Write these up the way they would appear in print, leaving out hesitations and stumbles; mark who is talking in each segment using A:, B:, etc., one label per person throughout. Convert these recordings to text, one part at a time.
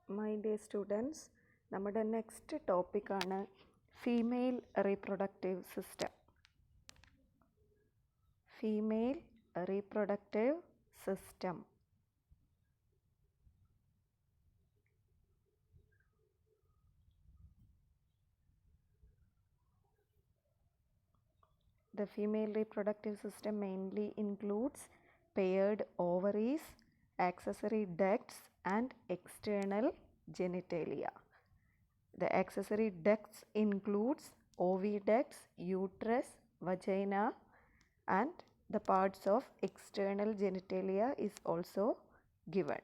A: My dear students, നമ്മുടെ next ടോപ്പിക്കാണ് female reproductive system. Female reproductive system. The female reproductive system mainly includes paired ovaries, accessory ducts, and external genitalia. The accessory ducts includes oviducts, uterus, vagina, and the parts of external genitalia is also given.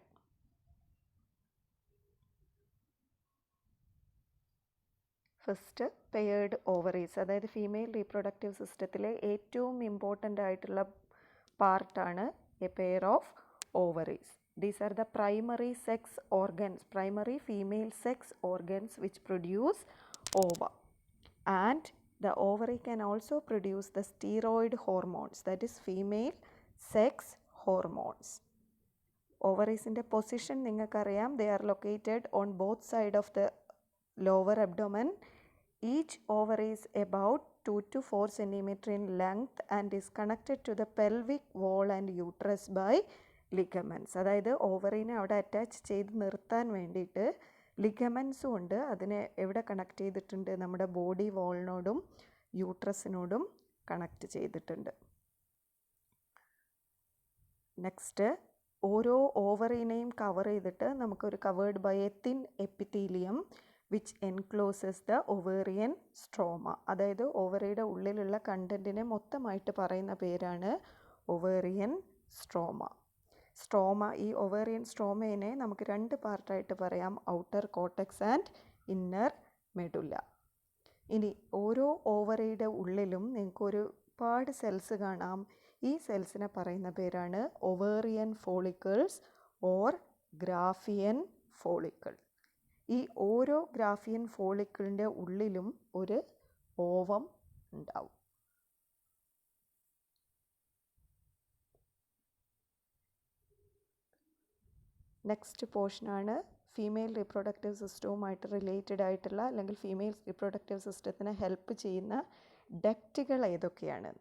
A: First paired ovaries, അതായത് female reproductive സിസ്റ്റത്തിലെ ഏറ്റവും important ആയിട്ടുള്ള പാർട്ടാണ് a pair of ovaries. These are the primary sex organs, primary female sex organs which produce ova. And the ovary can also produce the steroid hormones, that is female sex hormones. Ovariesന്റെ position നിങ്ങൾക്കറിയാം, they are located on both side of the lower abdomen. Each ovary is about 2 to 4 cm in length and is connected to the pelvic wall and uterus by ligaments. അതായത് ഓവറിനെ അവിടെ attach ചെയ്ത് നിർത്താൻ വേണ്ടിയിട്ട് ലിഗമെൻസും ഉണ്ട്. അതിനെ എവിടെ connect ചെയ്തിട്ടുണ്ട്? നമ്മുടെ ബോഡി വാളിനോടും യൂട്രസിനോടും കണക്ട് ചെയ്തിട്ടുണ്ട്. നെക്സ്റ്റ്, ഓരോ ഓവറിനെയും കവർ ചെയ്തിട്ട് നമുക്കൊരു covered by a thin epithelium which encloses the ovarian stroma. അതായത് ഓവറിയുടെ ഉള്ളിലുള്ള കണ്ടൻറ്റിനെ മൊത്തമായിട്ട് പറയുന്ന പേരാണ് ഒവേറിയൻ സ്ട്രോമ. ഈ ഒവേറിയൻ സ്ട്രോമേനെ നമുക്ക് രണ്ട് പാർട്ടായിട്ട് പറയാം, outer cortex and inner medulla. ഇനി ഓരോ ഓവറിയുടെ ഉള്ളിലും നിങ്ങൾക്ക് ഒരുപാട് സെൽസ് കാണാം. ഈ സെൽസിനെ പറയുന്ന പേരാണ് ഒവേറിയൻ ഫോളിക്കിൾസ് ഓർ ഗ്രാഫിയൻ ഫോളിക്കിൾ. ഈ ഓരോ ഗ്രാഫിയൻ ഫോളിക്കിളിൻ്റെ ഉള്ളിലും ഒരു ഓവം ഉണ്ടാവും. നെക്സ്റ്റ് പോർഷനാണ് ഫീമെയിൽ റീപ്രൊഡക്റ്റീവ് സിസ്റ്റവുമായിട്ട് റിലേറ്റഡ് ആയിട്ടുള്ള, അല്ലെങ്കിൽ ഫീമെയിൽ റീപ്രൊഡക്റ്റീവ് സിസ്റ്റത്തിനെ ഹെൽപ്പ് ചെയ്യുന്ന ഡക്റ്റുകൾ ഏതൊക്കെയാണ്.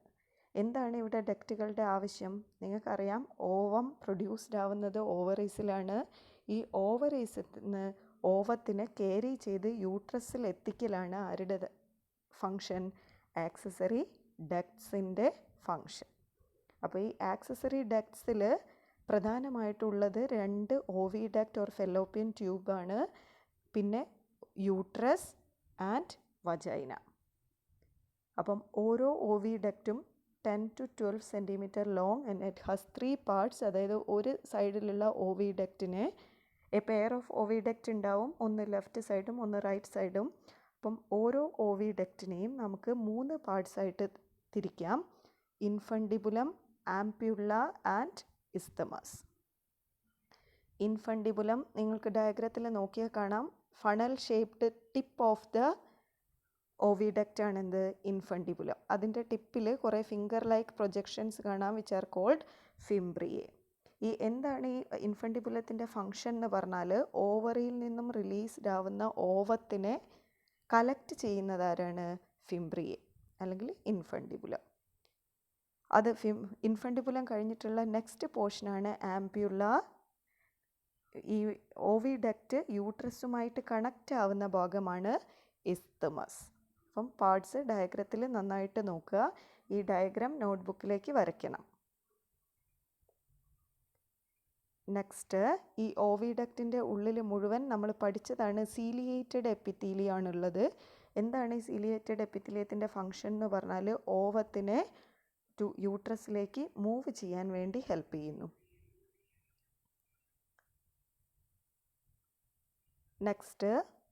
A: എന്താണ് ഇവിടെ ഡക്റ്റുകളുടെ ആവശ്യം? നിങ്ങൾക്കറിയാം, ഓവം പ്രൊഡ്യൂസ്ഡ് ആവുന്നത് ഓവറീസിലാണ്. ഈ ഓവറീസിൽ നിന്ന് ഓവത്തിനെ ക്യാരി ചെയ്ത് യൂട്രസിൽ എത്തിക്കലാണ് ആരുടെ ഫങ്ഷൻ? Accessory ഡക്ട്സിൻ്റെ function. അപ്പോൾ ഈ ആക്സസറി ഡക്ട്സിൽ പ്രധാനമായിട്ടുള്ളത് 2 ഓവിഡക്റ്റ് ഓർ ഫെലോപ്പിയൻ ട്യൂബാണ്, പിന്നെ യൂട്രസ് ആൻഡ് വജൈന. അപ്പം ഓരോ ഓവിഡക്റ്റും 10 to 12 cm long and it has 3 parts. അതായത് ഒരു സൈഡിലുള്ള ഓവിഡക്റ്റിന് എ പെയർ ഓഫ് ഓവിഡക്റ്റ് ഉണ്ടാവും, ഒന്ന് ലെഫ്റ്റ് സൈഡും ഒന്ന് റൈറ്റ് സൈഡും. അപ്പം ഓരോ ഓവിഡക്റ്റിനെയും നമുക്ക് 3 പാർട്സായിട്ട് തിരിക്കാം: ഇൻഫണ്ടിബുലം, ആംപ്യുള്ള ആൻഡ് ഇസ്തമസ്. ഇൻഫണ്ടിബുലം നിങ്ങൾക്ക് ഡയഗ്രത്തിൽ നോക്കിയാൽ കാണാം, funnel shaped tip of the oviduct ആണ് എന്ത്? ഇൻഫണ്ടിബുലം. അതിൻ്റെ ടിപ്പിൽ കുറേ ഫിംഗർ ലൈക്ക് പ്രൊജക്ഷൻസ് കാണാം, വിച്ച് ആർ കോൾഡ് ഫിംബ്രിയെ. എന്താണ് ഈ ഇൻഫണ്ടിബുലത്തിൻ്റെ ഫങ്ഷൻ എന്ന് പറഞ്ഞാൽ, ഓവറിയിൽ നിന്നും റിലീസ്ഡ് ആവുന്ന ഓവത്തിനെ കളക്ട് ചെയ്യുന്നത് ആരാണ്? ഫിംബ്രിയെ അല്ലെങ്കിൽ ഇൻഫണ്ടിബുലം. അത് ഇൻഫണ്ടിബുലം കഴിഞ്ഞിട്ടുള്ള നെക്സ്റ്റ് പോർഷനാണ് ആംപ്യുള്ള. ഈ ഓവിഡക്റ്റ് യൂട്രസുമായിട്ട് കണക്റ്റ് ആവുന്ന ഭാഗമാണ് ഇസ്തമസ്. അപ്പം പാർട്സ് ഡയഗ്രത്തിൽ നന്നായിട്ട് നോക്കുക. ഈ ഡയഗ്രാം നോട്ട്ബുക്കിലേക്ക് വരയ്ക്കണം. നെക്സ്റ്റ്, ഈ ഓവിഡക്റ്റിൻ്റെ ഉള്ളിൽ മുഴുവൻ നമ്മൾ പഠിച്ചതാണ് സീലിയേറ്റഡ് എപ്പിത്തീലിയാണുള്ളത്. എന്താണ് ഈ സീലിയേറ്റഡ് എപ്പിത്തീലിയത്തിൻ്റെ ഫങ്ഷൻ എന്ന് പറഞ്ഞാൽ, ഓവത്തിനെ യൂട്രസിലേക്ക് മൂവ് ചെയ്യാൻ വേണ്ടി ഹെൽപ്പ് ചെയ്യുന്നു. നെക്സ്റ്റ്,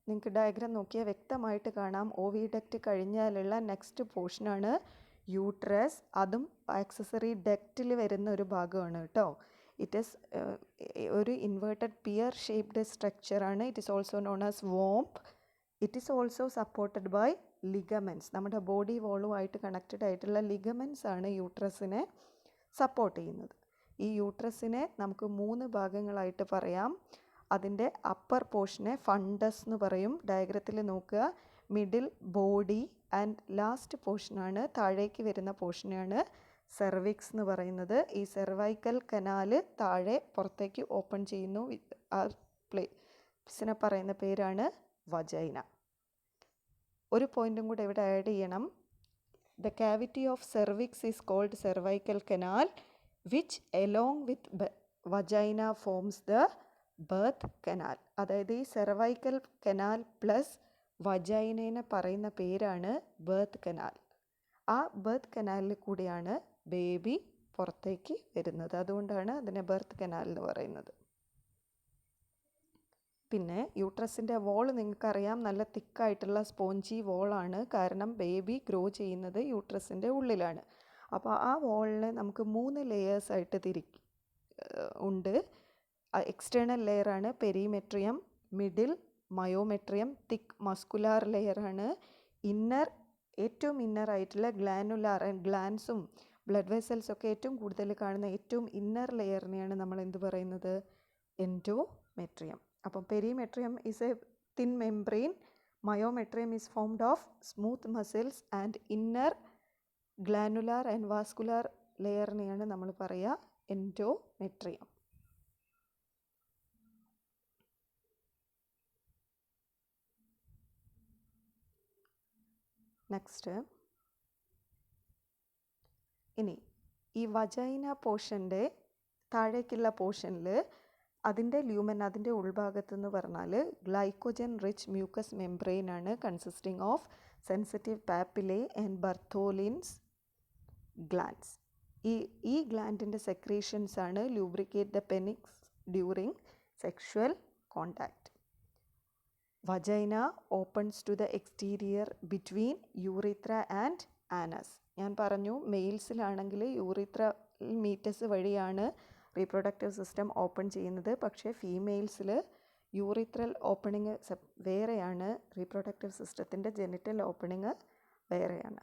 A: നിങ്ങൾക്ക് ഡയഗ്രാം നോക്കിയാൽ വ്യക്തമായിട്ട് കാണാം, ഓവിഡക്റ്റ് കഴിഞ്ഞാലുള്ള നെക്സ്റ്റ് പോർഷനാണ് യൂട്രസ്. അതും ആക്സസറി ഡക്റ്റിൽ വരുന്ന ഒരു ഭാഗമാണ് കേട്ടോ. ഇറ്റ് ഈസ് ഒരു ഇൻവേർട്ടഡ് പിയർ ഷേപ്ഡ് സ്ട്രക്ചറാണ്. It is also known as womb. It is also supported by ligaments. നമ്മുടെ ബോഡി വോളുമായിട്ട് കണക്റ്റഡ് ആയിട്ടുള്ള ലിഗമെൻറ്റ്സ് ആണ് യൂട്രസിനെ സപ്പോർട്ട് ചെയ്യുന്നത്. ഈ യൂട്രസിനെ നമുക്ക് 3 ഭാഗങ്ങളായിട്ട് പറയാം. അതിൻ്റെ അപ്പർ പോർഷനെ ഫണ്ടസ് എന്ന് പറയും. ഡയഗ്രത്തിൽ നോക്കുക. മിഡിൽ ബോഡി ആൻഡ് ലാസ്റ്റ് പോർഷനാണ്, താഴേക്ക് വരുന്ന പോർഷനാണ് സെർവിക്സ് എന്ന് പറയുന്നത്. ഈ സെർവൈക്കൽ കനാല് താഴെ പുറത്തേക്ക് ഓപ്പൺ ചെയ്യുന്നു. ആ പ്ലേസിനെ പറയുന്ന പേരാണ് വജൈന. ഒരു പോയിന്റും കൂടെ ഇവിടെ ആഡ് ചെയ്യണം. The cavity of cervix is called cervical canal, which along with vagina forms the birth canal. അതായത് ഈ സെർവൈക്കൽ കനാൽ പ്ലസ് വജൈനയെ പറയുന്ന പേരാണ് ബർത്ത് കനാൽ. ആ ബർത്ത് കനാലിൽ കൂടിയാണ് ബേബി പുറത്തേക്ക് വരുന്നത്. അതുകൊണ്ടാണ് അതിനെ ബർത്ത് കനാൽ എന്ന് പറയുന്നത്. പിന്നെ യൂട്രസിൻ്റെ വോൾ നിങ്ങൾക്കറിയാം, നല്ല തിക്കായിട്ടുള്ള സ്പോഞ്ചി വോളാണ്. കാരണം ബേബി ഗ്രോ ചെയ്യുന്നത് യൂട്രസിൻ്റെ ഉള്ളിലാണ്. അപ്പോൾ ആ വോളിന് നമുക്ക് 3 ലെയേഴ്സായിട്ട് ഉണ്ട്. എക്സ്റ്റേണൽ ലെയറാണ് പെരിമെട്രിയം, മിഡിൽ മയോമെട്രിയം, തിക്ക് മസ്കുലാർ ലെയറാണ്. ഏറ്റവും ഇന്നർ ആയിട്ടുള്ള ഗ്ലാനുലാർ ഗ്ലാൻസും ബ്ലഡ് വെസൽസ് ഒക്കെ ഏറ്റവും കൂടുതൽ കാണുന്ന ഏറ്റവും ഇന്നർ ലെയറിനെയാണ് നമ്മൾ എന്ത് പറയുന്നത്? എൻഡോമെട്രിയം. അപ്പം perimetrium is a thin membrane, myometrium is formed of smooth muscles and inner glandular and vascular ലെയറിനെയാണ് നമ്മൾ പറയുക എൻഡോമെട്രിയം. നെക്സ്റ്റ്, ഇനി ഈ വജൈന പോർഷൻ്റെ താഴേക്കുള്ള പോർഷനിൽ അതിൻ്റെ ല്യൂമൻ, അതിൻ്റെ ഉൾഭാഗത്ത് എന്ന് പറഞ്ഞാൽ ഗ്ലൈക്കോജൻ റിച്ച് മ്യൂക്കസ് മെംബ്രെയിൻ ആണ്, consisting of sensitive papillae and Bartholin's glands. ഈ ഗ്ലാൻഡിൻ്റെ സെക്രീഷൻസ് ആണ് lubricate the penis during sexual contact. Vagina opens to the exterior between urethra and anus. ഞാൻ പറഞ്ഞു മെയിൽസിലാണെങ്കിൽ യൂറിത്ര മീറ്റസ് വഴിയാണ് റീപ്രൊഡക്റ്റീവ് സിസ്റ്റം ഓപ്പൺ ചെയ്യുന്നത്. പക്ഷേ ഫീമെയിൽസിൽ urethral opening വേറെയാണ്, റീപ്രൊഡക്റ്റീവ് സിസ്റ്റത്തിൻ്റെ ജെനിറ്റൽ ഓപ്പണിങ് വേറെയാണ്.